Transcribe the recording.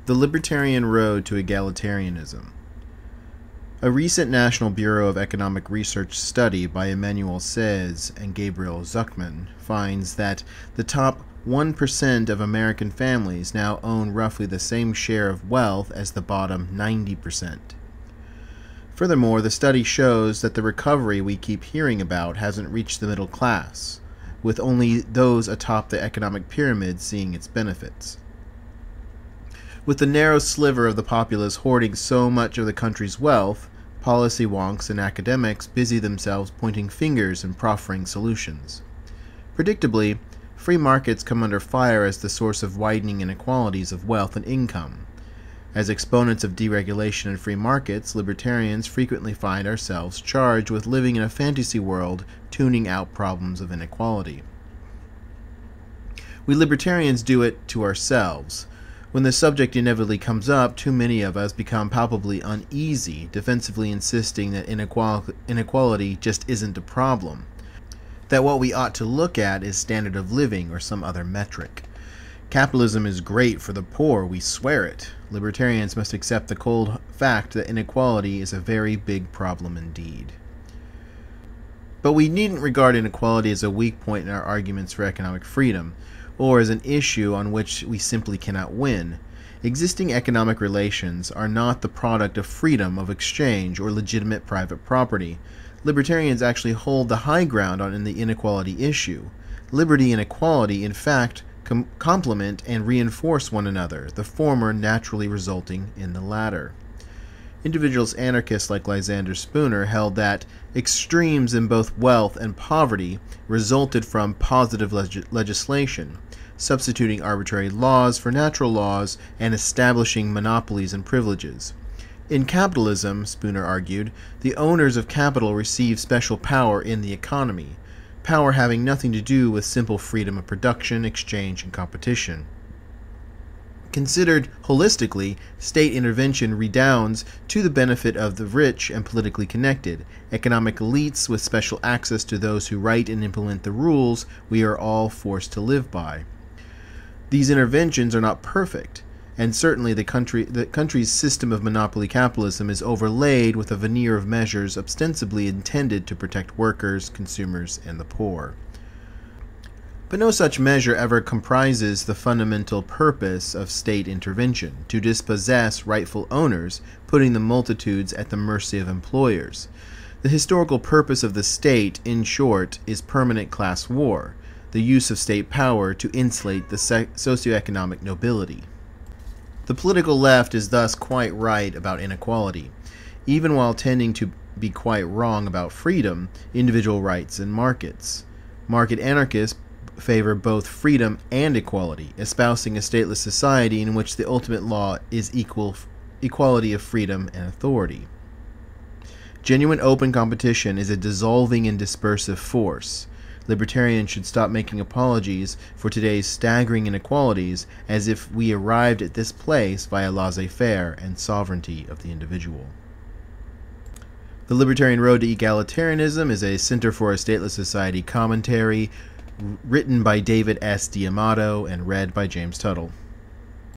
The Libertarian Road to Egalitarianism. A recent National Bureau of Economic Research study by Emmanuel Saez and Gabriel Zuckman finds that the top 1% of American families now own roughly the same share of wealth as the bottom 90%. Furthermore, the study shows that the recovery we keep hearing about hasn't reached the middle class, with only those atop the economic pyramid seeing its benefits. With the narrow sliver of the populace hoarding so much of the country's wealth, policy wonks and academics busy themselves pointing fingers and proffering solutions. Predictably, free markets come under fire as the source of widening inequalities of wealth and income. As exponents of deregulation and free markets, libertarians frequently find ourselves charged with living in a fantasy world, tuning out problems of inequality. We libertarians do it to ourselves. When the subject inevitably comes up, too many of us become palpably uneasy, defensively insisting that inequality just isn't a problem, that what we ought to look at is standard of living or some other metric. Capitalism is great for the poor, we swear it. Libertarians must accept the cold fact that inequality is a very big problem indeed. But we needn't regard inequality as a weak point in our arguments for economic freedom, or as an issue on which we simply cannot win. Existing economic relations are not the product of freedom of exchange or legitimate private property. Libertarians actually hold the high ground on the inequality issue. Liberty and equality, in fact, complement and reinforce one another, the former naturally resulting in the latter. Individualist anarchists like Lysander Spooner held that extremes in both wealth and poverty resulted from positive legislation, substituting arbitrary laws for natural laws and establishing monopolies and privileges. In capitalism, Spooner argued, the owners of capital receive special power in the economy, power having nothing to do with simple freedom of production, exchange, and competition. Considered holistically, state intervention redounds to the benefit of the rich and politically connected, economic elites with special access to those who write and implement the rules we are all forced to live by. These interventions are not perfect, and certainly the country's system of monopoly capitalism is overlaid with a veneer of measures ostensibly intended to protect workers, consumers, and the poor. But no such measure ever comprises the fundamental purpose of state intervention, to dispossess rightful owners, putting the multitudes at the mercy of employers. The historical purpose of the state, in short, is permanent class war, the use of state power to insulate the socioeconomic nobility. The political left is thus quite right about inequality, even while tending to be quite wrong about freedom, individual rights, and markets. Market anarchists favor both freedom and equality, espousing a stateless society in which the ultimate law is equality of freedom and authority. Genuine open competition is a dissolving and dispersive force. Libertarians should stop making apologies for today's staggering inequalities as if we arrived at this place via laissez-faire and sovereignty of the individual. The Libertarian Road to Egalitarianism is a Center for a Stateless Society commentary written by David S. D'Amato and read by James Tuttle.